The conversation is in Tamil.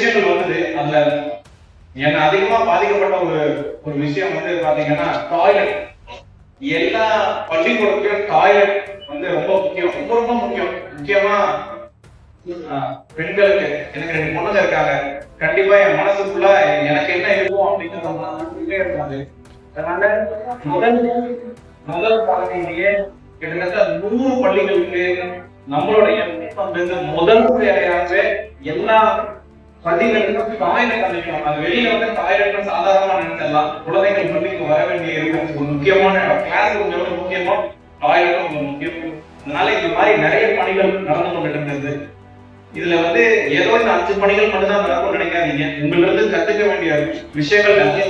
விஷயங்கள் வந்தது. அதுல என்ன அதிகமா பாதிக்கப்பட்ட ஒரு விஷயம் வந்து பாத்தீங்கன்னா டாய்லெட். எல்லா பள்ளிக்கூடத்திலும் டாய்லெட் வந்து ரொம்ப முக்கியம், ரொம்ப ரொம்ப முக்கியம். முக்கியமா பெண்களுக்கு. எனக்கு 2 பொண்ணுங்க இருக்காங்க. கண்டிப்பா என் மனசுக்குள்ள எனக்கு என்ன இருக்கும் அப்படின்னு இருக்காது. அதனால முதல் பகுதியிலேயே கிட்டத்தட்ட 100 பள்ளிகளுக்கு நம்மளுடைய முதல் வேலையாகவே எல்லா பள்ளிகளுக்கும் டாய்லெட் அமைக்கணும். அது வெளியில வந்து டாய்லெட் சாதாரணமா நினைச்சிடலாம். குழந்தைகள் பள்ளிக்கு வர வேண்டிய இருக்கு ஒரு முக்கியமான கிளாஸ் ரூம் முக்கியமா டாய்லெட்டும் ஒரு முக்கியம். அதனால இந்த மாதிரி நிறைய பணிகள் நடந்து கொண்டு இருந்தது. இதுல வந்து ஏதோ இந்த 5 பணிகள் மட்டும்தான் நடக்கும்னு நினைக்காதீங்க. உங்களிருந்து கத்துக்க வேண்டிய விஷயங்கள் நிறைய